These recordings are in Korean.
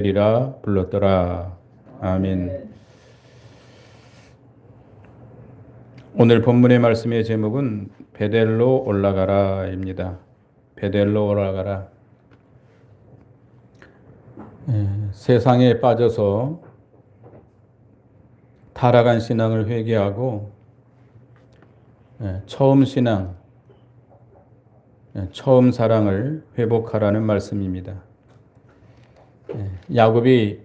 베델이라 불렀더라. 아멘. 오늘 본문의 말씀의 제목은 베델로 올라가라입니다. 베델로 올라가라. 세상에 빠져서 타락한 신앙을 회개하고 처음 신앙, 처음 사랑을 회복하라는 말씀입니다. 야곱이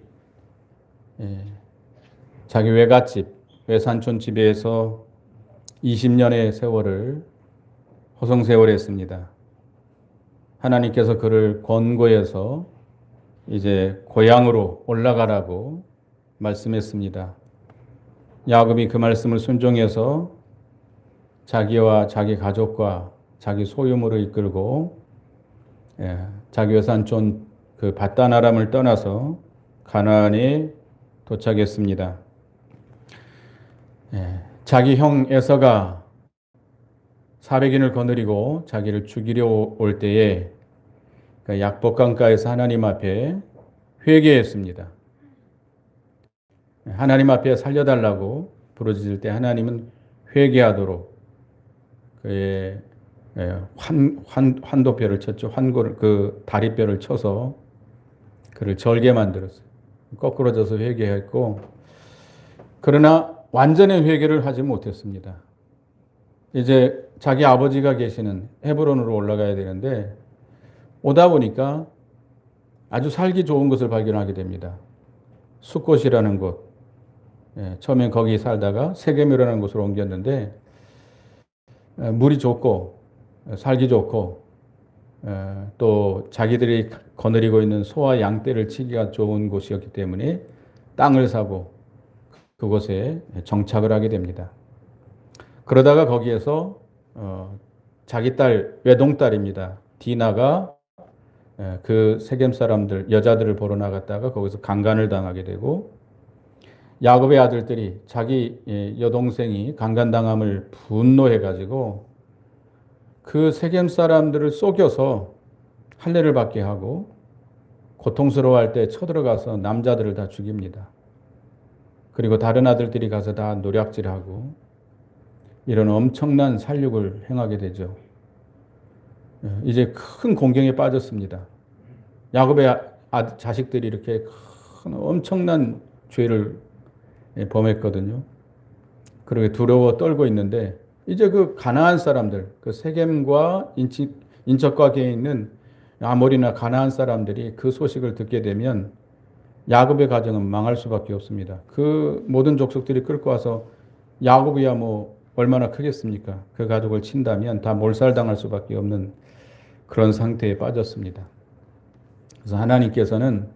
자기 외갓집, 외삼촌 집에서 20년의 세월을 허송세월했습니다. 하나님께서 그를 권고해서 이제 고향으로 올라가라고 말씀했습니다. 야곱이 그 말씀을 순종해서 자기와 자기 가족과 자기 소유물을 이끌고 자기 외삼촌 그 밧단 아람을 떠나서 가나안에 도착했습니다. 자기 형 에서가 400인을 거느리고 자기를 죽이려 올 때에 약복강가에서 하나님 앞에 회개했습니다. 하나님 앞에 살려달라고 부르짖을 때 하나님은 회개하도록 그의 환도뼈를 쳤죠. 환골을 그 다리뼈를 쳐서 그를 절게 만들었어요. 거꾸러져서 회개했고, 그러나 완전한 회개를 하지 못했습니다. 이제 자기 아버지가 계시는 헤브론으로 올라가야 되는데 오다 보니까 아주 살기 좋은 것을 발견하게 됩니다. 숫곳이라는 곳. 처음엔 거기 살다가 세겜이라는 곳으로 옮겼는데 물이 좋고 살기 좋고 또 자기들이 거느리고 있는 소와 양떼를 치기가 좋은 곳이었기 때문에 땅을 사고 그곳에 정착을 하게 됩니다. 그러다가 거기에서 자기 딸, 외동딸입니다. 디나가 그 세겜 사람들, 여자들을 보러 나갔다가 거기서 강간을 당하게 되고, 야곱의 아들들이 자기 여동생이 강간당함을 분노해가지고 그 세겜 사람들을 속여서 할례를 받게 하고 고통스러워할 때 쳐들어가서 남자들을 다 죽입니다. 그리고 다른 아들들이 가서 다 노략질하고 이런 엄청난 살육을 행하게 되죠. 이제 큰 공경에 빠졌습니다. 야곱의 자식들이 이렇게 큰 엄청난 죄를 범했거든요. 그렇게 두려워 떨고 있는데 이제 그 가나안 사람들, 그 세겜과 인척과계에 있는 아모리나 가나안 사람들이 그 소식을 듣게 되면 야곱의 가정은 망할 수밖에 없습니다. 그 모든 족속들이 끌고 와서 야곱이야 뭐 얼마나 크겠습니까? 그 가족을 친다면 다 몰살당할 수밖에 없는 그런 상태에 빠졌습니다. 그래서 하나님께서는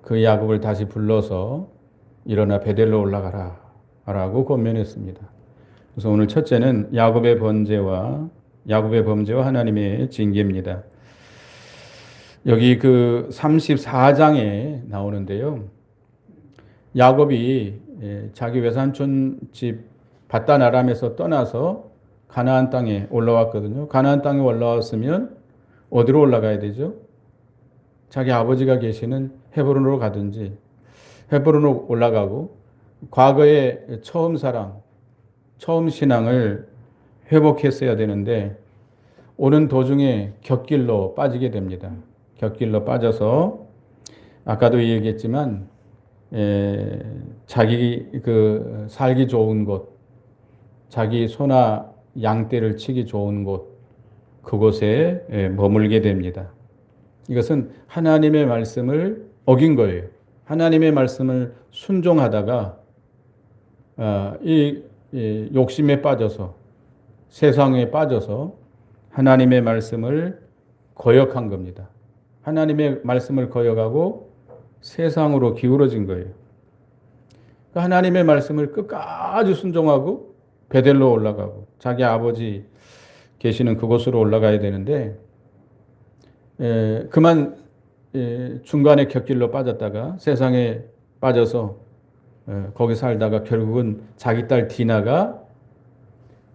그 야곱을 다시 불러서 일어나 베델로 올라가라 라고 권면했습니다. 그래서 오늘 첫째는 야곱의 범죄와 하나님의 징계입니다. 여기 그 34장에 나오는데요. 야곱이 자기 외삼촌 집 밧단 아람에서 떠나서 가나안 땅에 올라왔거든요. 가나안 땅에 올라왔으면 어디로 올라가야 되죠? 자기 아버지가 계시는 헤브론으로 가든지 헤브론으로 올라가고 과거의 처음 사랑, 처음 신앙을 회복했어야 되는데 오는 도중에 곁길로 빠지게 됩니다. 곁길로 빠져서 아까도 얘기했지만 자기 그 살기 좋은 곳, 자기 소나 양떼를 치기 좋은 곳, 그곳에 머물게 됩니다. 이것은 하나님의 말씀을 어긴 거예요. 하나님의 말씀을 순종하다가 이 욕심에 빠져서 세상에 빠져서 하나님의 말씀을 거역한 겁니다. 하나님의 말씀을 거역하고 세상으로 기울어진 거예요. 하나님의 말씀을 끝까지 순종하고 베델로 올라가고 자기 아버지 계시는 그곳으로 올라가야 되는데 그만 중간에 곁길로 빠졌다가 세상에 빠져서 거기 살다가 결국은 자기 딸 디나가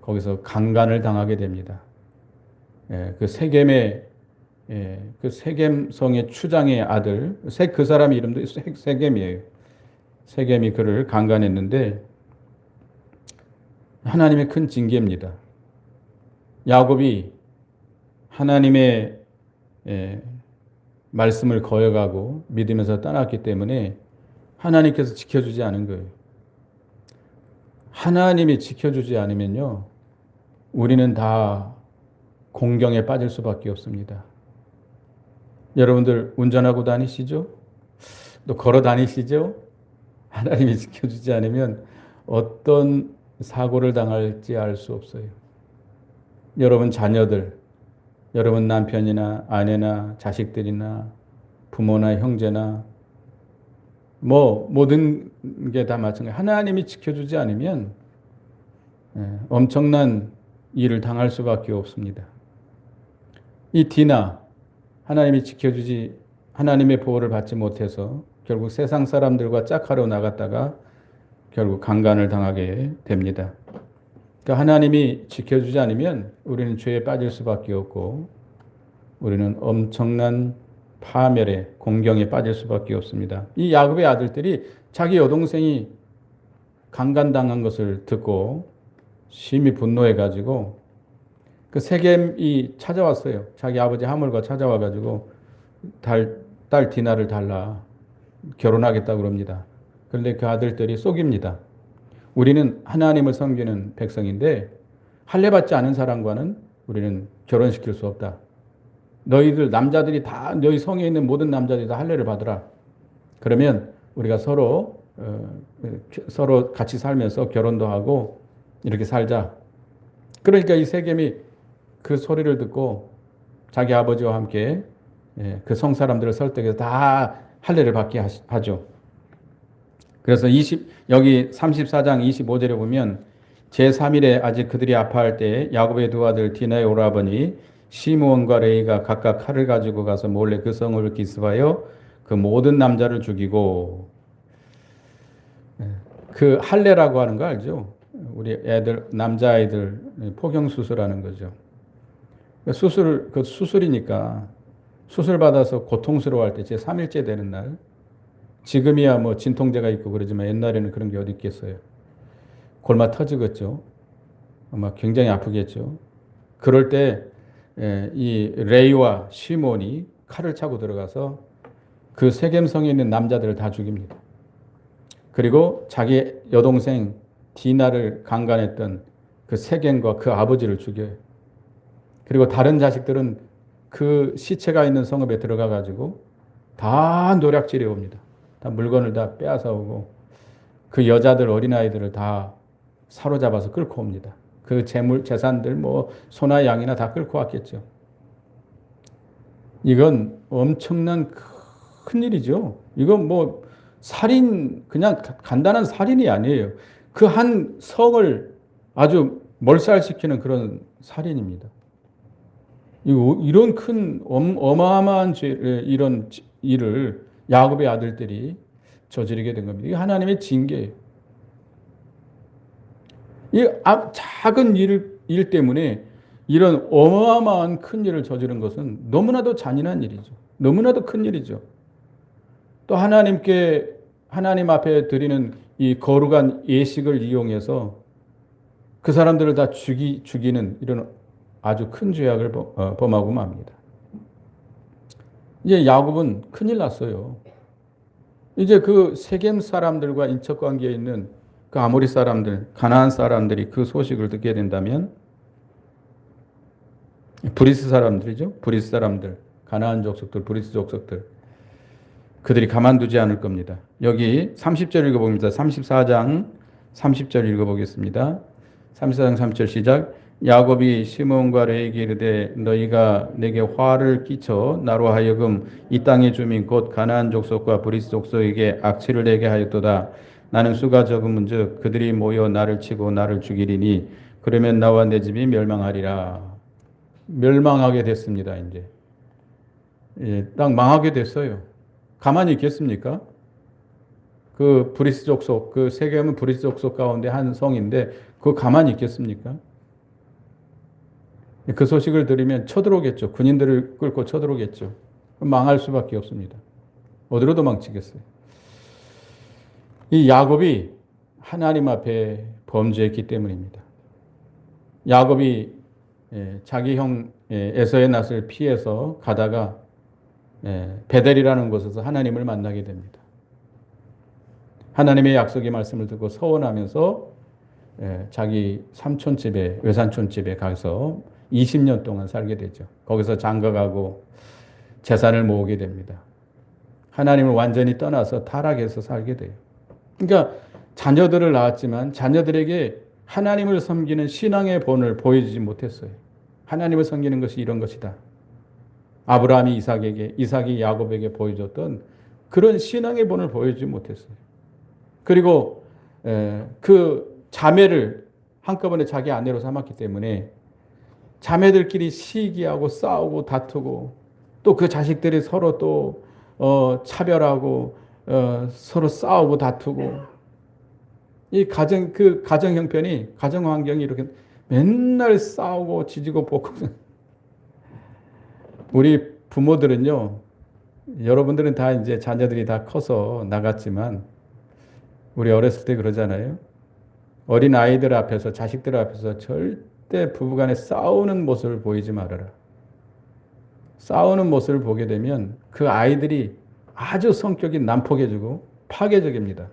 거기서 강간을 당하게 됩니다. 그 세겜의 그 세겜성의 추장의 아들, 그 사람 이름도 세겜이에요. 세겜이 그를 강간했는데 하나님의 큰 징계입니다. 야곱이 하나님의 말씀을 거역하고 믿으면서 떠났기 때문에 하나님께서 지켜주지 않은 거예요. 하나님이 지켜주지 않으면요, 우리는 다 공경에 빠질 수밖에 없습니다. 여러분들 운전하고 다니시죠? 또 걸어 다니시죠? 하나님이 지켜주지 않으면 어떤 사고를 당할지 알 수 없어요. 여러분 자녀들, 여러분 남편이나 아내나 자식들이나 부모나 형제나 모든 게 다 마찬가지예요. 하나님이 지켜주지 않으면 엄청난 일을 당할 수밖에 없습니다. 이 디나, 하나님이 지켜주지, 하나님의 보호를 받지 못해서 결국 세상 사람들과 짝하러 나갔다가 결국 강간을 당하게 됩니다. 그러니까 하나님이 지켜주지 않으면 우리는 죄에 빠질 수밖에 없고 우리는 엄청난 파멸에, 공경에 빠질 수밖에 없습니다. 이 야곱의 아들들이 자기 여동생이 강간당한 것을 듣고 심히 분노해가지고 그 세겜이 찾아왔어요. 자기 아버지 하물과 찾아와가지고 딸 디나를 달라, 결혼하겠다고 그럽니다. 그런데 그 아들들이 속입니다. 우리는 하나님을 섬기는 백성인데 할례받지 않은 사람과는 우리는 결혼시킬 수 없다. 너희들 남자들이 다, 너희 성에 있는 모든 남자들이 다 할례를 받으라. 그러면 우리가 서로 같이 살면서 결혼도 하고 이렇게 살자. 그러니까 이 세겜이 그 소리를 듣고 자기 아버지와 함께 그 성 사람들을 설득해서 다 할례를 받게 하죠. 그래서 여기 34장 25절에 보면 제3일에 아직 그들이 아파할 때 야곱의 두 아들 디나의 오라버니 시므온과 레이가 각각 칼을 가지고 가서 몰래 그 성을 기습하여 그 모든 남자를 죽이고, 그 할례라고 하는 거 알죠? 우리 애들, 남자아이들 포경수술하는 거죠. 수술이니까 수술 받아서 고통스러워할 때 제3일째 되는 날, 지금이야 뭐 진통제가 있고 그러지만 옛날에는 그런 게 어디 있겠어요. 골마 터지겠죠. 아마 굉장히 아프겠죠. 그럴 때 이 레이와 시몬이 칼을 차고 들어가서 그 세겜성에 있는 남자들을 다 죽입니다. 그리고 자기 여동생 디나를 강간했던 그 세겜과 그 아버지를 죽여요. 그리고 다른 자식들은 그 시체가 있는 성읍에 들어가 가지고 다 노략질해 옵니다. 다 물건을 다 빼앗아 오고 그 여자들, 어린아이들을 다 사로잡아서 끌고 옵니다. 그 재산들 소나 양이나 다 끌고 왔겠죠. 이건 엄청난 큰 일이죠. 이건 살인, 그냥 간단한 살인이 아니에요. 그 한 성을 아주 몰살시키는 그런 살인입니다. 이런 큰 어마어마한 이런 일을 야곱의 아들들이 저지르게 된 겁니다. 이게 하나님의 징계예요. 이 작은 일 때문에 이런 어마어마한 큰 일을 저지른 것은 너무나도 잔인한 일이죠. 너무나도 큰 일이죠. 또 하나님 앞에 드리는 이 거룩한 예식을 이용해서 그 사람들을 다 죽이는 이런 아주 큰 죄악을 범하고 맙니다. 이제 야곱은 큰일 났어요. 이제 그 세겜 사람들과 인척 관계에 있는 그 아모리 사람들, 가나안 사람들이 그 소식을 듣게 된다면 브리스 사람들이죠. 브리스 사람들, 가나안 족속들, 브리스 족속들, 그들이 가만두지 않을 겁니다. 여기 30절 읽어봅니다. 34장 30절 읽어보겠습니다. 34장 30절 시작. 야곱이 시므온과 레에게 이르되 너희가 내게 화를 끼쳐 나로 하여금 이 땅의 주민 곧 가나안 족속과 브리스 족속에게 악취를 내게 하였도다. 나는 수가 적은즉 그들이 모여 나를 치고 나를 죽이리니 그러면 나와 내 집이 멸망하리라. 멸망하게 됐습니다. 이제 딱 망하게 됐어요. 가만히 있겠습니까? 그 브리스 족속, 그 세겜은 브리스 족속 가운데 한 성인데 그거 가만히 있겠습니까? 그 소식을 들으면 쳐들어오겠죠. 군인들을 끌고 쳐들어오겠죠. 망할 수밖에 없습니다. 어디로 도망치겠어요? 이 야곱이 하나님 앞에 범죄했기 때문입니다. 야곱이 자기 형 에서의 낯을 피해서 가다가 베델이라는 곳에서 하나님을 만나게 됩니다. 하나님의 약속의 말씀을 듣고 서원하면서 자기 삼촌집에, 외삼촌집에 가서 20년 동안 살게 되죠. 거기서 장가가고 재산을 모으게 됩니다. 하나님을 완전히 떠나서 타락해서 살게 돼요. 그러니까 자녀들을 낳았지만 자녀들에게 하나님을 섬기는 신앙의 본을 보여주지 못했어요. 하나님을 섬기는 것이 이런 것이다. 아브라함이 이삭에게, 이삭이 야곱에게 보여줬던 그런 신앙의 본을 보여주지 못했어요. 그리고 그 자매를 한꺼번에 자기 아내로 삼았기 때문에 자매들끼리 시기하고 싸우고 다투고 또 그 자식들이 서로 또 차별하고 서로 싸우고 다투고 이 그 가정 형편이 가정 환경이 이렇게 맨날 싸우고 지지고 볶고 우리 부모들은요 여러분들은 다 이제 자녀들이 다 커서 나갔지만 우리 어렸을 때 그러잖아요. 어린 아이들 앞에서 자식들 앞에서 절대 부부간에 싸우는 모습을 보이지 말아라. 싸우는 모습을 보게 되면 그 아이들이 아주 성격이 난폭해지고 파괴적입니다.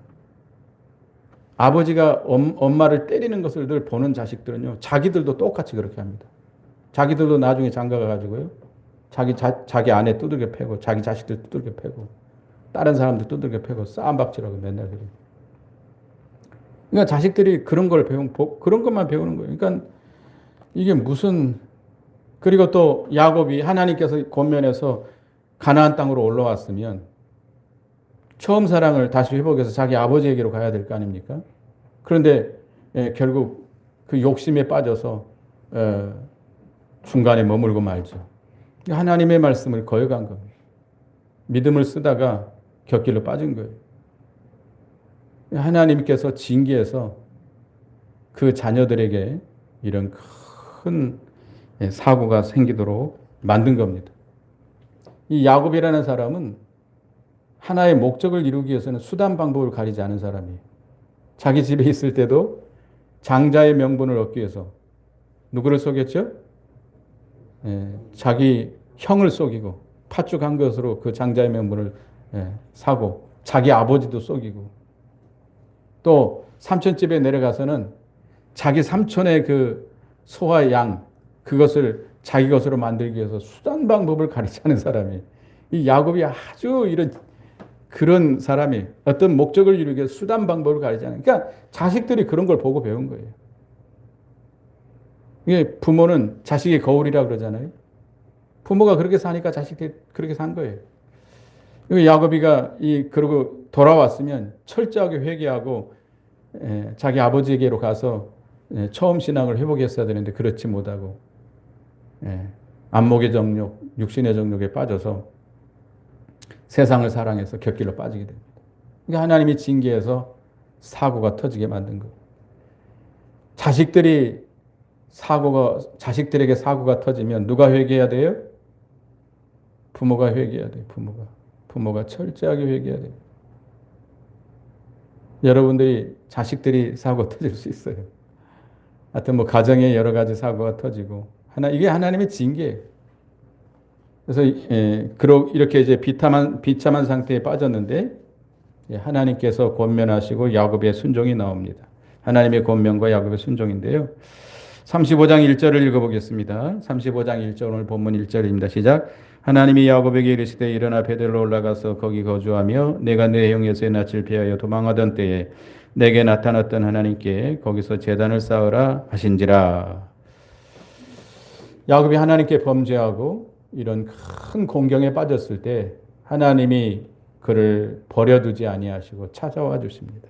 아버지가 엄마를 때리는 것을 늘 보는 자식들은요, 자기들도 똑같이 그렇게 합니다. 자기들도 나중에 장가가 가지고요, 자기 아내 두들겨 패고, 자기 자식들 두들겨 패고, 다른 사람들 두들겨 패고, 싸움박질하고 맨날 그래요. 그러니까 자식들이 그런 걸 그런 것만 배우는 거예요. 그러니까 이게 무슨, 그리고 또 야곱이 하나님께서 권면해서 가나안 땅으로 올라왔으면 처음 사랑을 다시 회복해서 자기 아버지에게로 가야 될 거 아닙니까? 그런데 결국 그 욕심에 빠져서 중간에 머물고 말죠. 하나님의 말씀을 거역한 겁니다. 믿음을 쓰다가 곁길로 빠진 거예요. 하나님께서 징계해서 그 자녀들에게 이런 큰 사고가 생기도록 만든 겁니다. 이 야곱이라는 사람은 하나의 목적을 이루기 위해서는 수단 방법을 가리지 않은 사람이에요. 자기 집에 있을 때도 장자의 명분을 얻기 위해서 누구를 속였죠? 자기 형을 속이고 팥죽한 것으로 그 장자의 명분을 사고 자기 아버지도 속이고 또 삼촌집에 내려가서는 자기 삼촌의 그 소와 양 그것을 자기 것으로 만들기 위해서 수단 방법을 가리지 않은 사람이 이 야곱이 아주 이런 그런 사람이 어떤 목적을 이루기 위해서 수단 방법을 가리지 않은 그러니까 자식들이 그런 걸 보고 배운 거예요. 이게 부모는 자식의 거울이라 그러잖아요. 부모가 그렇게 사니까 자식들이 그렇게 산 거예요. 야곱이가 그러고 돌아왔으면 철저하게 회개하고 자기 아버지에게로 가서 처음 신앙을 회복했어야 되는데 그렇지 못하고 안목의 정욕, 육신의 정욕에 빠져서 세상을 사랑해서 곁길로 빠지게 됩니다. 그러니까 하나님이 징계해서 사고가 터지게 만든 거예요. 자식들에게 사고가 터지면 누가 회개해야 돼요? 부모가 회개해야 돼요. 부모가 철저하게 회개해야 돼요. 여러분들이 자식들이 사고 터질 수 있어요. 하여튼 가정에 여러 가지 사고가 터지고 이게 하나님의 징계예요. 그래서 이렇게 이제 비참한 상태에 빠졌는데 하나님께서 권면하시고 야곱의 순종이 나옵니다. 하나님의 권면과 야곱의 순종인데요. 35장 1절을 읽어보겠습니다. 35장 1절 오늘 본문 1절입니다. 시작. 하나님이 야곱에게 이르시되 일어나 베델로 올라가서 거기 거주하며 내가 내 형 에서의 낯을 피하여 도망하던 때에 내게 나타났던 하나님께 거기서 제단을 쌓으라 하신지라. 야곱이 하나님께 범죄하고 이런 큰 공경에 빠졌을 때 하나님이 그를 버려두지 아니하시고 찾아와 주십니다.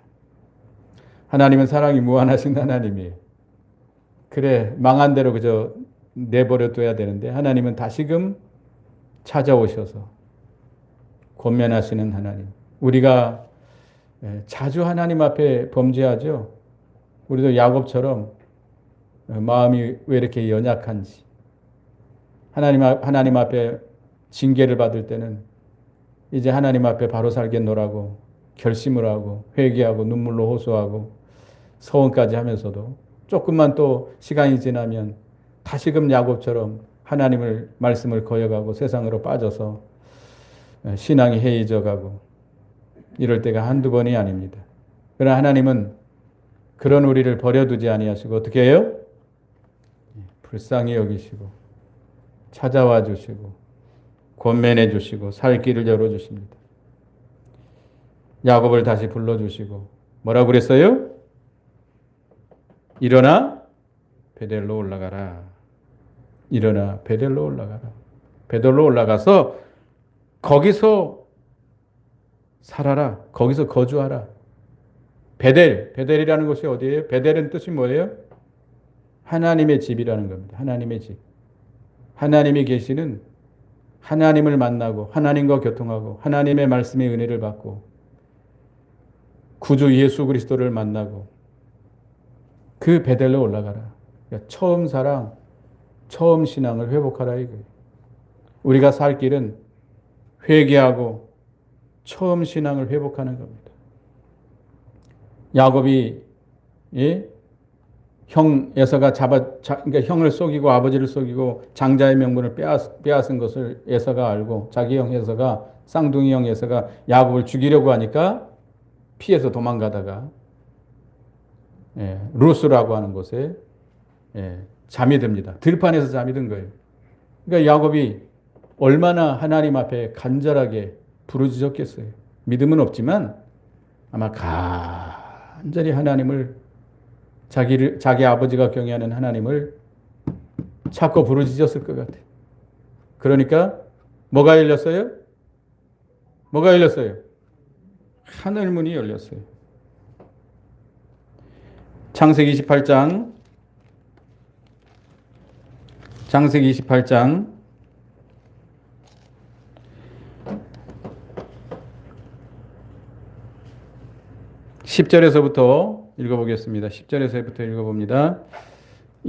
하나님은 사랑이 무한하신 하나님이에요. 그래 망한 대로 그저 내버려 둬야 되는데 하나님은 다시금 찾아오셔서 권면하시는 하나님. 우리가 자주 하나님 앞에 범죄하죠. 우리도 야곱처럼 마음이 왜 이렇게 연약한지 하나님 앞에 징계를 받을 때는 이제 하나님 앞에 바로 살겠노라고 결심을 하고 회개하고 눈물로 호소하고 서원까지 하면서도 조금만 또 시간이 지나면 다시금 야곱처럼 하나님을 말씀을 거역하고 세상으로 빠져서 신앙이 해이져 가고 이럴 때가 한두 번이 아닙니다. 그러나 하나님은 그런 우리를 버려두지 아니하시고 어떻게 해요? 불쌍히 여기시고 찾아와 주시고 권면해 주시고 살 길을 열어 주십니다. 야곱을 다시 불러 주시고 뭐라고 그랬어요? 일어나 베델로 올라가라. 일어나 베델로 올라가라. 베델로 올라가서 거기서 살아라. 거기서 거주하라. 베델이라는 곳이 어디예요? 베델은 뜻이 뭐예요? 하나님의 집이라는 겁니다. 하나님의 집. 하나님이 계시는 하나님을 만나고 하나님과 교통하고 하나님의 말씀의 은혜를 받고 구주 예수 그리스도를 만나고 그 베델로 올라가라. 그러니까 처음 사랑, 처음 신앙을 회복하라 이거예요. 우리가 살 길은 회개하고 처음 신앙을 회복하는 겁니다. 야곱이 형 에서가 그러니까 형을 속이고 아버지를 속이고 장자의 명분을 빼앗은 것을 에서가 알고 자기 형 에서가 쌍둥이 형 에서가 야곱을 죽이려고 하니까 피해서 도망가다가 루스라고 하는 곳에 잠이 듭니다. 들판에서 잠이 든 거예요. 그러니까 야곱이 얼마나 하나님 앞에 간절하게 부르짖었겠어요. 믿음은 없지만 아마 간절히 하나님을 자기 아버지가 경외하는 하나님을 찾고 부르짖었을 것 같아요. 그러니까 뭐가 열렸어요? 뭐가 열렸어요? 하늘 문이 열렸어요. 창세기 28장 10절에서부터 읽어보겠습니다. 10절에서부터 읽어봅니다.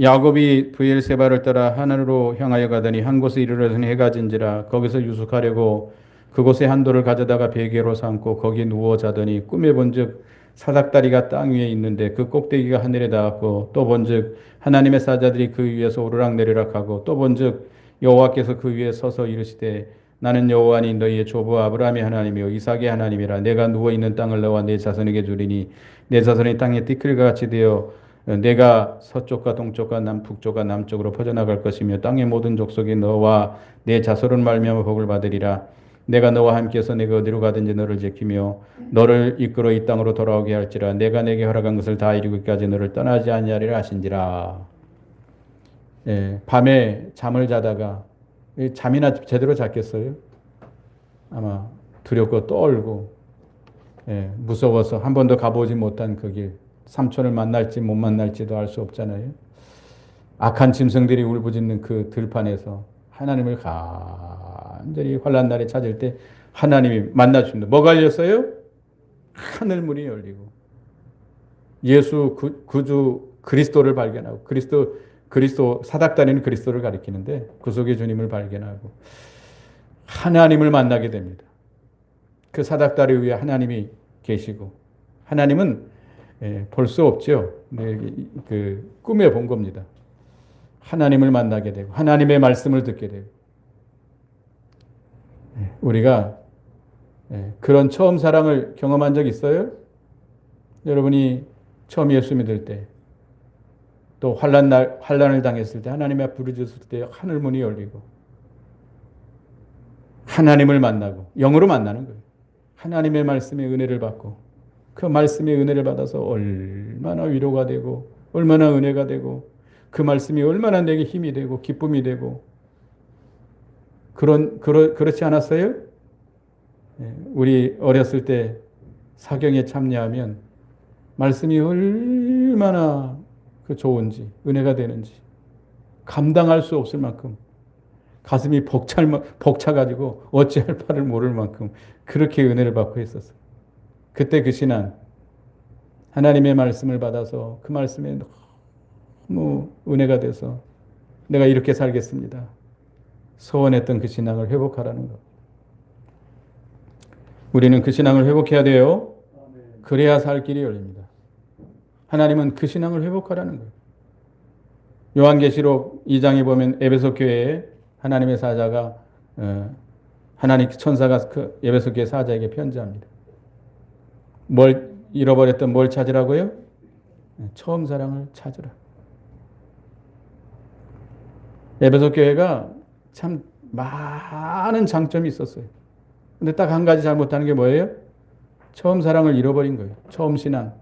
야곱이 브엘세바를 따라 하늘로 향하여 가더니 한 곳에 이르러서니 해가 진지라 거기서 유숙하려고 그곳에 한 돌을 가져다가 베개로 삼고 거기 누워 자더니 꿈에 본즉 사닥다리가 땅 위에 있는데 그 꼭대기가 하늘에 닿았고 또 본즉 하나님의 사자들이 그 위에서 오르락내리락 하고 또 본즉 여호와께서 그 위에 서서 이르시되 나는 여호와니 너희의 조부 아브라함의 하나님이요 이삭의 하나님이라 내가 누워있는 땅을 너와 내 자손에게 주리니 내 자손이 땅에 띠끌과 같이 되어 내가 서쪽과 동쪽과 북쪽과 남쪽으로 퍼져나갈 것이며 땅의 모든 족속이 너와 내 자손을 말미암아 복을 받으리라. 내가 너와 함께해서 내가 어디로 가든지 너를 지키며 너를 이끌어 이 땅으로 돌아오게 할지라. 내가 내게 허락한 것을 다 이루기까지 너를 떠나지 아니하리라 하신지라. 밤에 잠을 자다가 잠이나 제대로 잤겠어요? 아마 두렵고 떨고 무서워서 한 번도 가보지 못한 그 길, 삼촌을 만날지 못 만날지도 알 수 없잖아요. 악한 짐승들이 울부짖는 그 들판에서 하나님을 간절히 환난 날에 찾을 때 하나님이 만나주십니다. 뭐가 열렸어요? 하늘 문이 열리고 예수 구주 그리스도를 발견하고 그리스도 사닥다리는 그리스도를 가리키는데 구속의 주님을 발견하고 하나님을 만나게 됩니다. 그 사닥다리 위에 하나님이 계시고 하나님은 볼 수 없죠. 그 꿈에 본 겁니다. 하나님을 만나게 되고 하나님의 말씀을 듣게 되고 우리가 그런 처음 사랑을 경험한 적 있어요? 여러분이 처음 예수 믿을 때 또 환난을 당했을 때 하나님 앞에 부르짖었을 때 하늘 문이 열리고 하나님을 만나고 영으로 만나는 거예요. 하나님의 말씀의 은혜를 받고 그 말씀의 은혜를 받아서 얼마나 위로가 되고 얼마나 은혜가 되고 그 말씀이 얼마나 내게 힘이 되고 기쁨이 되고 그렇지 않았어요? 우리 어렸을 때 사경에 참여하면 말씀이 얼마나 그 좋은지 은혜가 되는지 감당할 수 없을 만큼 가슴이 벅차가지고 어찌할 바를 모를 만큼 그렇게 은혜를 받고 있었어요. 그때 그 신앙 하나님의 말씀을 받아서 그 말씀에 너무 은혜가 돼서 내가 이렇게 살겠습니다. 소원했던 그 신앙을 회복하라는 것. 우리는 그 신앙을 회복해야 돼요. 그래야 살 길이 열립니다. 하나님은 그 신앙을 회복하라는 거예요. 요한계시록 2장에 보면 에베소 교회에 하나님의 사자가 하나님 천사가 그 에베소 교회 사자에게 편지합니다. 뭘 잃어버렸던 뭘 찾으라고요? 처음 사랑을 찾으라. 에베소 교회가 참 많은 장점이 있었어요. 근데 딱 한 가지 잘못하는 게 뭐예요? 처음 사랑을 잃어버린 거예요. 처음 신앙.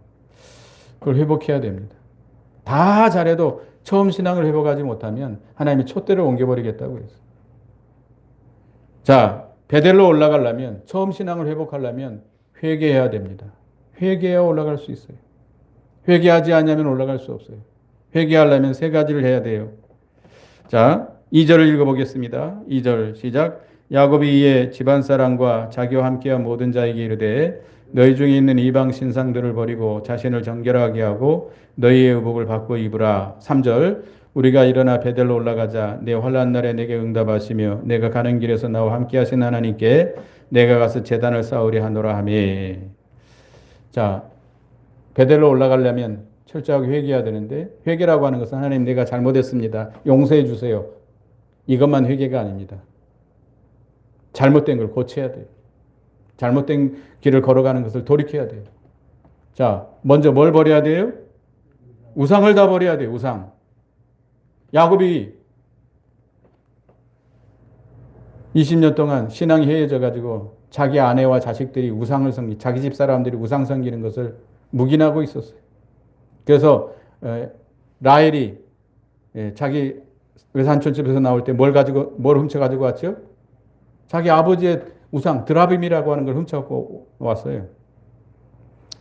그걸 회복해야 됩니다. 다 잘해도 처음 신앙을 회복하지 못하면 하나님이 촛대를 옮겨버리겠다고 했어요. 자, 베델로 올라가려면, 처음 신앙을 회복하려면 회개해야 됩니다. 회개해야 올라갈 수 있어요. 회개하지 않으면 올라갈 수 없어요. 회개하려면 세 가지를 해야 돼요. 자, 2절을 읽어보겠습니다. 2절 시작. 야곱이 이에 집안 사람과 자기와 함께한 모든 자에게 이르되 너희 중에 있는 이방 신상들을 버리고 자신을 정결하게 하고 너희의 의복을 바꿔 입으라. 3절 우리가 일어나 베델로 올라가자. 내 환난 날에 내게 응답하시며 내가 가는 길에서 나와 함께 하신 하나님께 내가 가서 제단을 쌓으려 하노라 하며. 자, 베델로 올라가려면 철저하게 회개해야 되는데, 회개라고 하는 것은 하나님 내가 잘못했습니다, 용서해 주세요, 이것만 회개가 아닙니다. 잘못된 걸 고쳐야 돼요. 잘못된 길을 걸어가는 것을 돌이켜야 돼요. 자, 먼저 뭘 버려야 돼요? 우상을 다 버려야 돼요. 우상. 야곱이 20년 동안 신앙이 해해져 가지고 자기 아내와 자식들이 우상을 섬기, 자기 집 사람들이 우상 섬기는 것을 묵인하고 있었어요. 그래서 라헬이 자기 외삼촌집에서 나올 때 뭘 훔쳐 가지고 왔죠? 자기 아버지의 우상 드라빔이라고 하는 걸 훔쳐갖고 왔어요.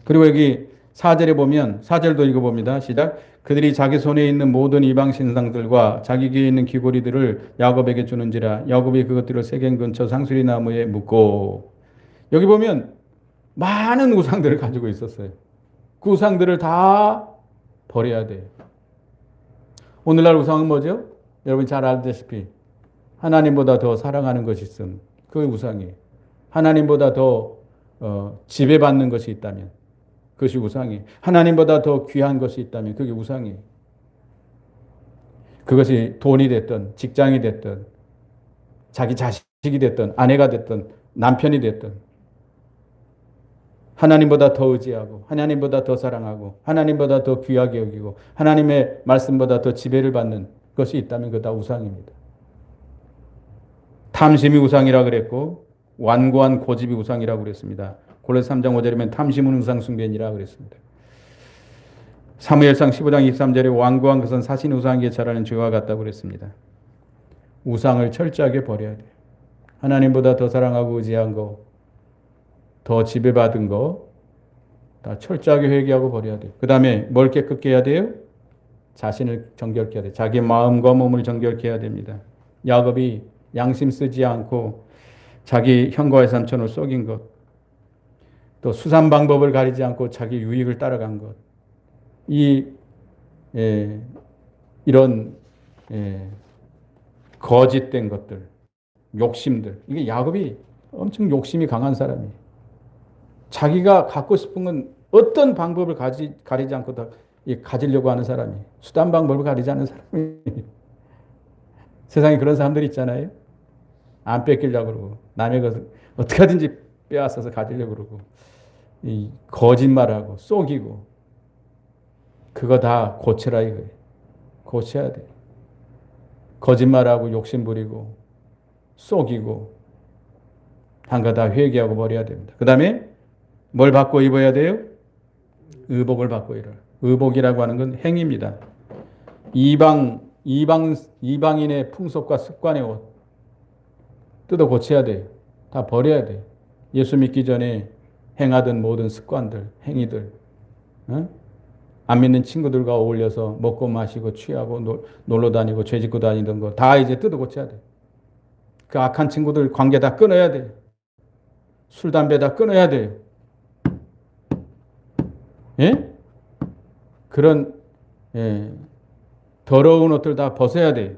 그리고 여기 4절에 보면, 4절도 읽어봅니다. 시작. 그들이 자기 손에 있는 모든 이방 신상들과 자기 귀에 있는 귀고리들을 야곱에게 주는지라. 야곱이 그것들을 세겜 근처 상수리 나무에 묶고. 여기 보면 많은 우상들을 가지고 있었어요. 그 우상들을 다 버려야 돼요. 오늘날 우상은 뭐죠? 여러분 잘 알다시피 하나님보다 더 사랑하는 것이 있음, 그게 우상이에요. 하나님보다 더 지배받는 것이 있다면 그것이 우상이에요. 하나님보다 더 귀한 것이 있다면 그게 우상이에요. 그것이 돈이 됐든 직장이 됐든 자기 자식이 됐든 아내가 됐든 남편이 됐든 하나님보다 더 의지하고 하나님보다 더 사랑하고 하나님보다 더 귀하게 여기고 하나님의 말씀보다 더 지배를 받는 것이 있다면 그거 다 우상입니다. 탐심이 우상이라 그랬고 완고한 고집이 우상이라고 그랬습니다. 골로새 3장 5절이면 탐심은 우상 숭배니라 그랬습니다. 사무엘상 15장 23절에 완고한 것은 사신 우상에게 절하는 죄와 같다고 그랬습니다. 우상을 철저하게 버려야 돼요. 하나님보다 더 사랑하고 의지한 거, 더 지배받은 거 다 철저하게 회개하고 버려야 돼요. 그 다음에 뭘 깨끗게 해야 돼요? 자신을 정결케 해야 돼요. 자기 마음과 몸을 정결케 해야 됩니다. 야곱이 양심 쓰지 않고 자기 형과 외삼촌을 속인 것, 또 수산 방법을 가리지 않고 자기 유익을 따라간 것, 이런 거짓된 것들, 욕심들, 이게 야곱이 엄청 욕심이 강한 사람이에요. 자기가 갖고 싶은 건 어떤 방법을 가리지 않고 다 가지려고 하는 사람이에요. 수단 방법을 가리지 않는 사람이에요. 세상에 그런 사람들이 있잖아요. 안 뺏기려고 그러고 남의 것을 어떻게 하든지 빼앗아서 가지려고 그러고 거짓말하고 속이고, 그거 다 고쳐라 이거예요. 고쳐야 돼. 거짓말하고 욕심부리고 속이고 한 거 다 회개하고 버려야 됩니다. 그 다음에 뭘 바꿔 입어야 돼요? 의복을 바꿔 입어라. 의복이라고 하는 건 행위입니다. 이방인의 풍속과 습관의 옷 뜯어 고쳐야 돼요. 다 버려야 돼요. 예수 믿기 전에 행하던 모든 습관들, 행위들, 안 믿는 친구들과 어울려서 먹고 마시고 취하고 놀러 다니고 죄 짓고 다니던 거 다 이제 뜯어 고쳐야 돼요. 그 악한 친구들 관계 다 끊어야 돼요. 술, 담배 다 끊어야 돼요. 예? 그런 더러운 옷들 다 벗어야 돼요.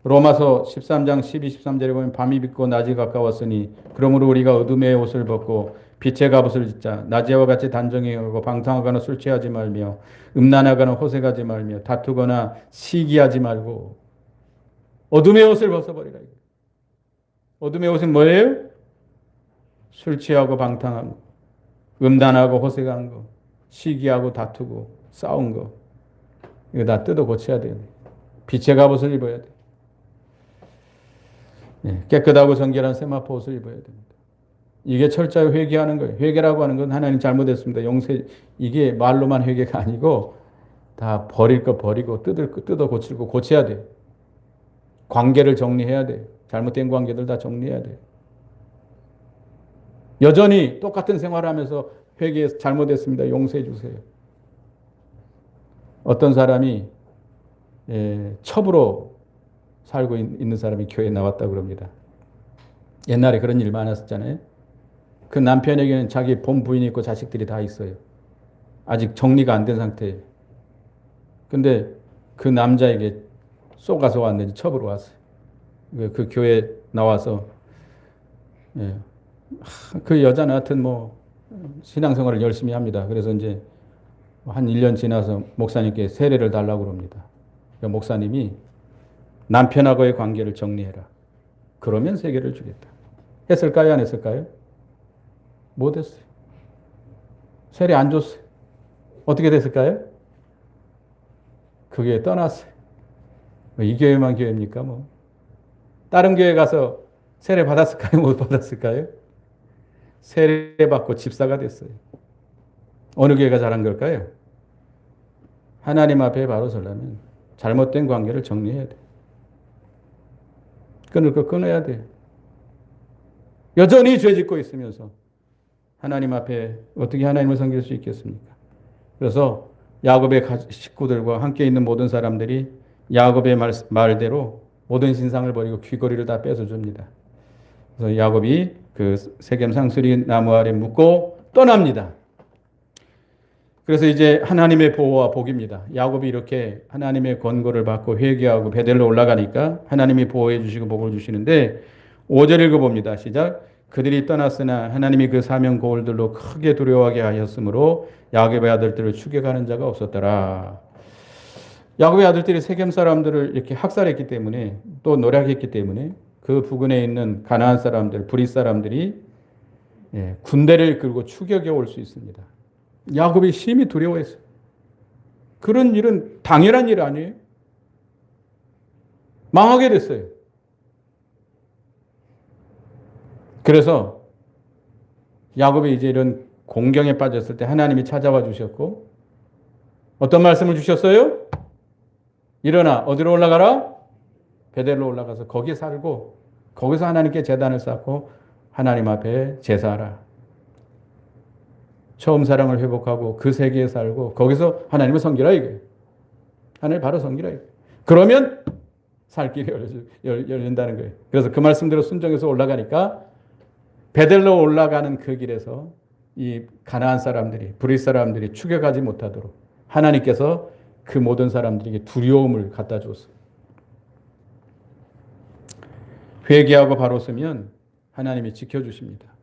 로마서 13장 12, 13절에 보면 밤이 깊고 낮이 가까웠으니 그러므로 우리가 어둠의 옷을 벗고 빛의 갑옷을 짓자. 낮에와 같이 단정하고 방탕하거나 술 취하지 말며 음란하거나 호색하지 말며 다투거나 시기하지 말고 어둠의 옷을 벗어버리라. 어둠의 옷은 뭐예요? 술 취하고 방탕하고 음란하고 호색한 거, 시기하고 다투고 싸운 거, 이거 다 뜯어 고쳐야 돼요. 빛의 갑옷을 입어야 돼. 깨끗하고 정결한 세마포 옷을 입어야 됩니다. 이게 철저히 회개하는 거예요. 회개라고 하는 건 하나님 잘못했습니다. 용서, 이게 말로만 회개가 아니고 다 버릴 거 버리고 뜯어 고치고 고쳐야 돼요. 관계를 정리해야 돼요. 잘못된 관계들 다 정리해야 돼요. 여전히 똑같은 생활하면서 회개해서 잘못했습니다. 용서해 주세요. 어떤 사람이 첩으로 살고 있는 사람이 교회에 나왔다고 그럽니다. 옛날에 그런 일 많았었잖아요. 그 남편에게는 자기 본 부인이 있고 자식들이 다 있어요. 아직 정리가 안 된 상태예요. 근데 그 남자에게 쏘가서 왔는데 첩으로 왔어요. 그 교회에 나와서 그 여자는 하여튼 뭐 신앙생활을 열심히 합니다. 그래서 이제 한 1년 지나서 목사님께 세례를 달라고 그럽니다. 그러니까 목사님이 남편하고의 관계를 정리해라. 그러면 세례를 주겠다. 했을까요? 안 했을까요? 못 했어요. 세례 안 줬어요. 어떻게 됐을까요? 그게 떠났어요. 이 교회만 교회입니까? 뭐. 다른 교회 가서 세례 받았을까요? 못 받았을까요? 세례 받고 집사가 됐어요. 어느 교회가 잘한 걸까요? 하나님 앞에 바로 서려면 잘못된 관계를 정리해야 돼. 끊을 거 끊어야 돼. 여전히 죄 짓고 있으면서 하나님 앞에 어떻게 하나님을 섬길 수 있겠습니까? 그래서 야곱의 식구들과 함께 있는 모든 사람들이 야곱의 말대로 모든 신상을 버리고 귀걸이를 다 뺏어줍니다. 그래서 야곱이 그 세겜 상수리 나무 아래 묻고 떠납니다. 그래서 이제 하나님의 보호와 복입니다. 야곱이 이렇게 하나님의 권고를 받고 회개하고 베델로 올라가니까 하나님이 보호해 주시고 복을 주시는데 5절 읽어봅니다. 시작. 그들이 떠났으나 하나님이 그 사명 고울들로 크게 두려워하게 하셨으므로 야곱의 아들들을 추격하는 자가 없었더라. 야곱의 아들들이 세겜 사람들을 이렇게 학살했기 때문에 또 노략했기 때문에 그 부근에 있는 가나안 사람들, 브릿 사람들이 군대를 이끌고 추격해 올 수 있습니다. 야곱이 심히 두려워했어요. 그런 일은 당연한 일 아니에요? 망하게 됐어요. 그래서 야곱이 이제 이런 공경에 빠졌을 때 하나님이 찾아와 주셨고 어떤 말씀을 주셨어요? 일어나 어디로 올라가라? 베델로 올라가서 거기에 살고 거기서 하나님께 제단을 쌓고 하나님 앞에 제사하라. 처음 사랑을 회복하고 그 세계에 살고 거기서 하나님을 섬기라 이거예요. 하나님 바로 섬기라 이거예요. 그러면 살 길이 열린다는 거예요. 그래서 그 말씀대로 순종해서 올라가니까 베델로 올라가는 그 길에서 이 가나안 사람들이 브릿 사람들이 추격하지 못하도록 하나님께서 그 모든 사람들에게 두려움을 갖다 줬어요. 회개하고 바로 서면 하나님이 지켜주십니다.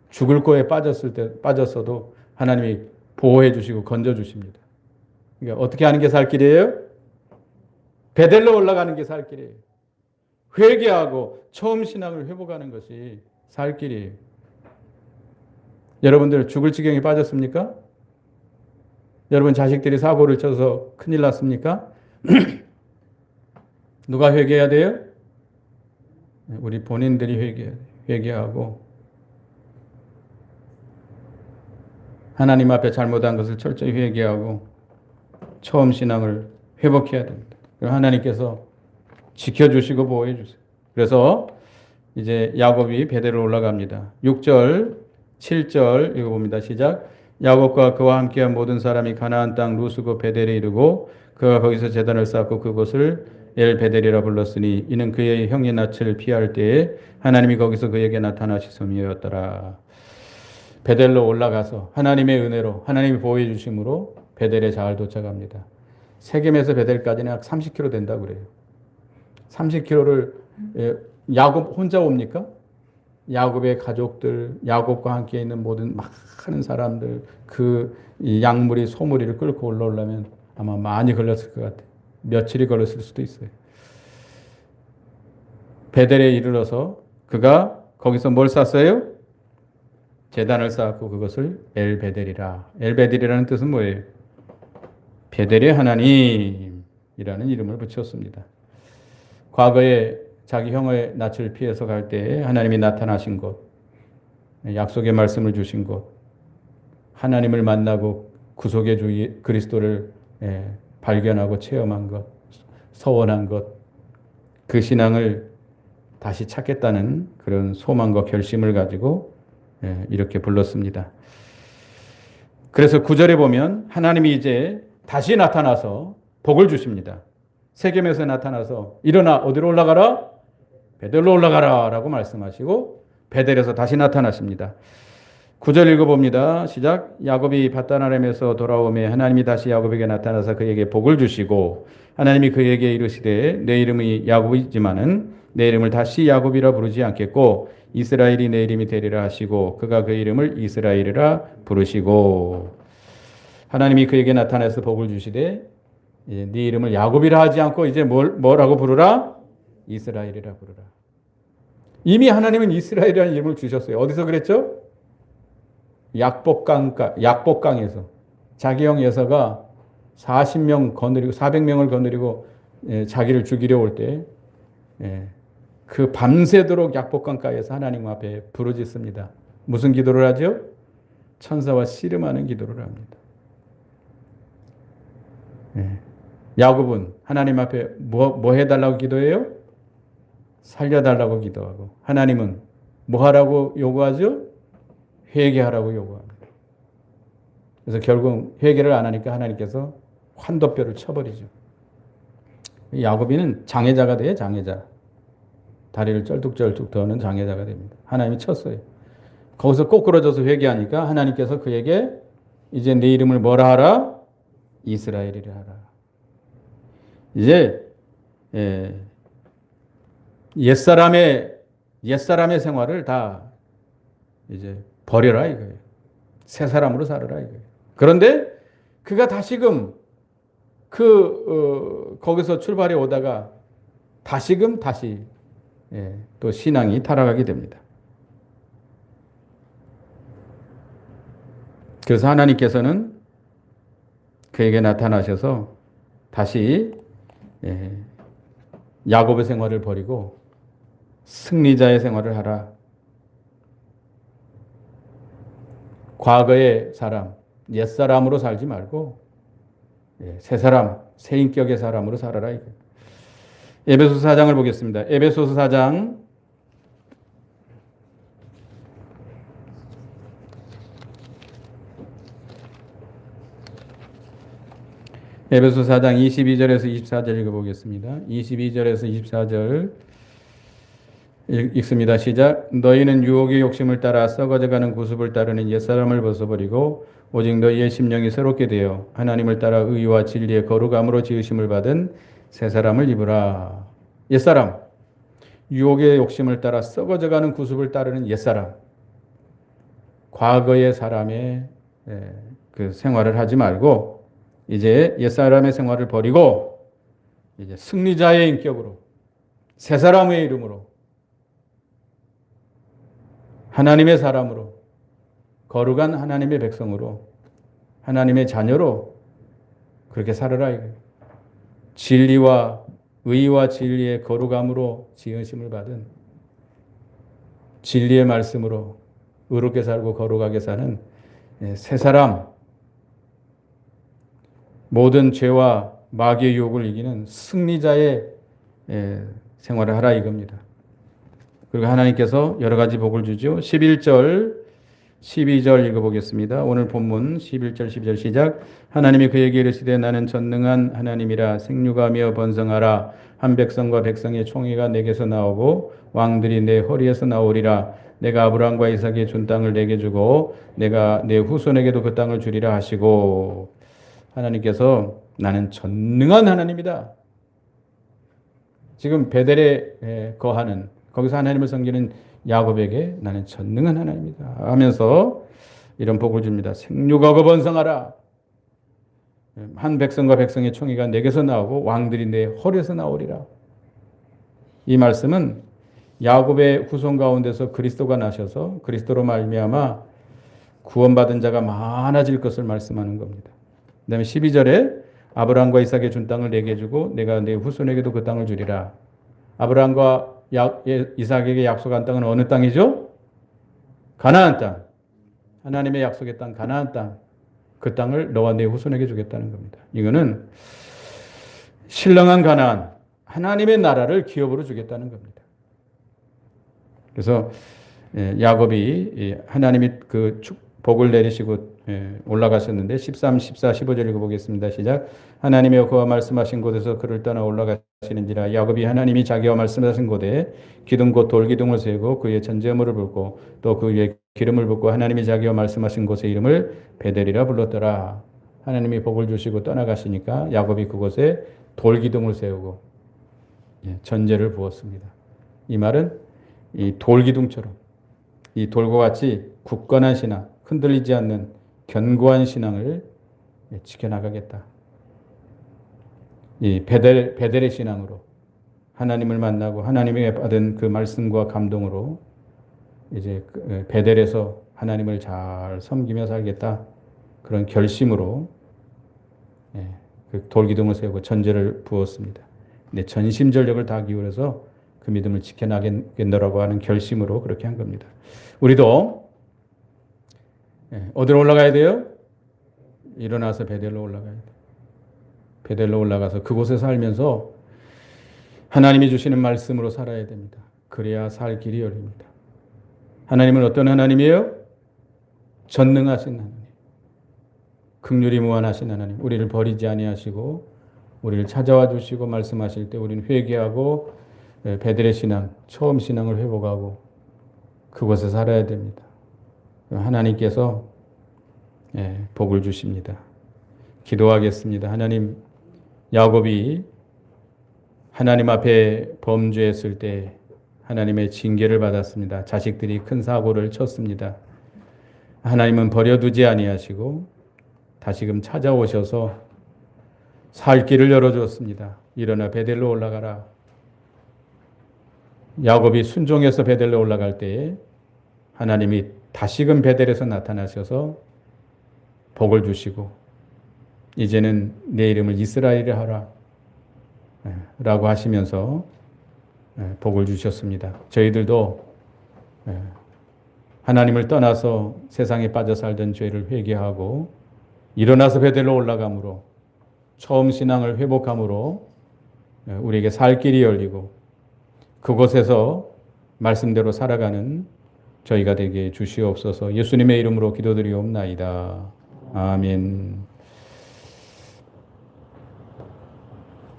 죽을 거에 빠졌어도 하나님이 보호해 주시고 건져 주십니다. 그러니까 어떻게 하는 게 살 길이에요? 베델로 올라가는 게 살 길이에요. 회개하고 처음 신앙을 회복하는 것이 살 길이에요. 여러분들 죽을 지경에 빠졌습니까? 여러분 자식들이 사고를 쳐서 큰일 났습니까? 누가 회개해야 돼요? 우리 본인들이 회개하고 하나님 앞에 잘못한 것을 철저히 회개하고 처음 신앙을 회복해야 됩니다. 그럼 하나님께서 지켜주시고 보호해 주세요. 그래서 이제 야곱이 베델로 올라갑니다. 6절, 7절 읽어봅니다. 시작. 야곱과 그와 함께한 모든 사람이 가나안 땅 루스고 베델에 이르고 그가 거기서 제단을 쌓고 그곳을 엘 베델이라 불렀으니 이는 그의 형의 낯을 피할 때에 하나님이 거기서 그에게 나타나셨음이었더라. 베델로 올라가서 하나님의 은혜로 하나님이 보호해 주심으로 베델에 잘 도착합니다. 세겜에서 베델까지는 약 30km 된다고 그래요. 30km를 야곱 혼자 옵니까? 야곱의 가족들, 야곱과 함께 있는 모든 많은 사람들, 그 양무리 소무리를 끌고 올라오려면 아마 많이 걸렸을 것 같아요. 며칠이 걸렸을 수도 있어요. 베델에 이르러서 그가 거기서 뭘 쌓았어요? 제단을 쌓았고 그것을 엘베델이라. 엘베델이라는 뜻은 뭐예요? 베델의 하나님이라는 이름을 붙였습니다. 과거에 자기 형의 낯을 피해서 갈 때 하나님이 나타나신 곳, 약속의 말씀을 주신 곳, 하나님을 만나고 구속의 주 그리스도를 발견하고 체험한 것, 서원한 것, 그 신앙을 다시 찾겠다는 그런 소망과 결심을 가지고 이렇게 불렀습니다. 그래서 9절에 보면 하나님이 이제 다시 나타나서 복을 주십니다. 세겜에서 나타나서 일어나 어디로 올라가라? 베델로 올라가라 라고 말씀하시고 베델에서 다시 나타나십니다. 9절 읽어봅니다. 시작. 야곱이 밧단-아람에서 돌아오매 하나님이 다시 야곱에게 나타나서 그에게 복을 주시고 하나님이 그에게 이르시되 내 이름이 야곱이지만은 내 이름을 다시 야곱이라 부르지 않겠고 이스라엘이 내 이름이 되리라 하시고 그가 그 이름을 이스라엘이라 부르시고 하나님이 그에게 나타나서 복을 주시되 네 이름을 야곱이라 하지 않고 이제 뭐라고 부르라? 이스라엘이라 부르라. 이미 하나님은 이스라엘이라는 이름을 주셨어요. 어디서 그랬죠? 약복강에서 자기 형 예서가 40명 거느리고 400명을 거느리고 자기를 죽이려 올 때 그 밤새도록 약복강가에서 하나님 앞에 부르짖습니다. 무슨 기도를 하죠? 천사와 씨름하는 기도를 합니다. 야곱은 하나님 앞에 뭐 해달라고 기도해요? 살려달라고 기도하고 하나님은 뭐 하라고 요구하죠? 회개하라고 요구합니다. 그래서 결국 회개를 안 하니까 하나님께서 환도뼈를 쳐버리죠. 야곱이는 장애자가 돼요. 장애자. 다리를 쩔뚝쩔뚝 더는 장애자가 됩니다. 하나님이 쳤어요. 거기서 꼬꾸러져서 회개하니까 하나님께서 그에게 이제 내 이름을 뭐라 하라? 이스라엘이라 하라. 이제 옛사람의 생활을 다 이제 버려라 이거예요. 새 사람으로 살아라 이거예요. 그런데 그가 다시금 거기서 출발해 오다가 다시 또 신앙이 타락하게 됩니다. 그래서 하나님께서는 그에게 나타나셔서 다시 야곱의 생활을 버리고 승리자의 생활을 하라. 과거의 사람, 옛사람으로 살지 말고 새 사람, 새 인격의 사람으로 살아라. 에베소서 4장을 보겠습니다. 에베소서 4장 22절에서 24절 읽어보겠습니다. 22절에서 24절 읽습니다. 시작. 너희는 유혹의 욕심을 따라 썩어져가는 구습을 따르는 옛사람을 벗어버리고 오직 너희의 심령이 새롭게 되어 하나님을 따라 의와 진리의 거룩함으로 지으심을 받은 새 사람을 입으라. 옛사람, 유혹의 욕심을 따라 썩어져가는 구습을 따르는 옛사람, 과거의 사람의 그 생활을 하지 말고 이제 옛사람의 생활을 버리고 이제 승리자의 인격으로 새 사람의 이름으로 하나님의 사람으로 거룩한 하나님의 백성으로 하나님의 자녀로 그렇게 살아라 이거예요. 진리와 의와 진리의 거룩함으로 지으심을 받은 진리의 말씀으로 의롭게 살고 거룩하게 사는 새 사람, 모든 죄와 마귀의 유혹을 이기는 승리자의 생활을 하라 이겁니다. 그리고 하나님께서 여러 가지 복을 주죠. 11절, 12절 읽어보겠습니다. 오늘 본문 11절, 12절 시작. 하나님이 그에게 이르시되 나는 전능한 하나님이라 생육하며 번성하라. 한 백성과 백성의 총회가 내게서 나오고 왕들이 내 허리에서 나오리라. 내가 아브라함과 이삭에 준 땅을 내게 주고 내가 내 후손에게도 그 땅을 주리라 하시고 하나님께서 나는 전능한 하나님이다. 지금 베델에 거하는 거기서 하나님을 섬기는 야곱에게 나는 전능한 하나님이다 하면서 이런 복을 줍니다. 생육하고 번성하라. 한 백성과 백성의 총회가 내게서 나오고 왕들이 내 홀에서 나오리라. 이 말씀은 야곱의 후손 가운데서 그리스도가 나셔서 그리스도로 말미암아 구원받은 자가 많아질 것을 말씀하는 겁니다. 그다음에 12절에 아브라함과 이삭에 준 땅을 내게 주고 내가 내 후손에게도 그 땅을 주리라. 아브라함과 이삭에게 약속한 땅은 어느 땅이죠? 가나안 땅. 하나님의 약속의 땅 가나안 땅. 그 땅을 너와 내 후손에게 주겠다는 겁니다. 이거는 신령한 가나안, 하나님의 나라를 기업으로 주겠다는 겁니다. 그래서 야곱이 하나님이 그 복을 내리시고 올라가셨는데 13, 14, 15절 읽어보겠습니다. 시작. 하나님이 그와 말씀하신 곳에서 그를 떠나 올라가시는지라. 야곱이 하나님이 자기와 말씀하신 곳에 기둥 곧 돌기둥을 세우고 그의 전제물을 붓고 또 그의 기름을 붓고 하나님이 자기와 말씀하신 곳의 이름을 베델이라 불렀더라. 하나님이 복을 주시고 떠나가시니까 야곱이 그곳에 돌기둥을 세우고 전제를 부었습니다. 이 말은 이 돌기둥처럼 이 돌과 같이 굳건한 신앙, 흔들리지 않는 견고한 신앙을 지켜나가겠다. 이 베델의 신앙으로 하나님을 만나고 하나님에게 받은 그 말씀과 감동으로 이제 베델에서 하나님을 잘 섬기며 살겠다. 그런 결심으로 그 돌기둥을 세우고 전제를 부었습니다. 근데 전심전력을 다 기울여서 그 믿음을 지켜나가겠노라고 하는 결심으로 그렇게 한 겁니다. 우리도 어디로 올라가야 돼요? 일어나서 베델로 올라가야 돼요. 베델로 올라가서 그곳에 살면서 하나님이 주시는 말씀으로 살아야 됩니다. 그래야 살 길이 열립니다. 하나님은 어떤 하나님이에요? 전능하신 하나님. 긍휼이 무한하신 하나님. 우리를 버리지 아니하시고 우리를 찾아와 주시고 말씀하실 때 우리는 회개하고 베델의 신앙, 처음 신앙을 회복하고 그곳에 살아야 됩니다. 하나님께서 복을 주십니다. 기도하겠습니다. 하나님, 야곱이 하나님 앞에 범죄했을 때 하나님의 징계를 받았습니다. 자식들이 큰 사고를 쳤습니다. 하나님은 버려두지 아니하시고 다시금 찾아오셔서 살 길을 열어주었습니다. 일어나 베델로 올라가라. 야곱이 순종해서 베델로 올라갈 때에 하나님이 다시금 베델에서 나타나셔서 복을 주시고 이제는 내 이름을 이스라엘이라 하라 라고 하시면서 복을 주셨습니다. 저희들도 하나님을 떠나서 세상에 빠져 살던 죄를 회개하고 일어나서 베델로 올라감으로 처음 신앙을 회복함으로 우리에게 살 길이 열리고 그곳에서 말씀대로 살아가는 저희가 되게 주시옵소서. 예수님의 이름으로 기도드리옵나이다. 아멘.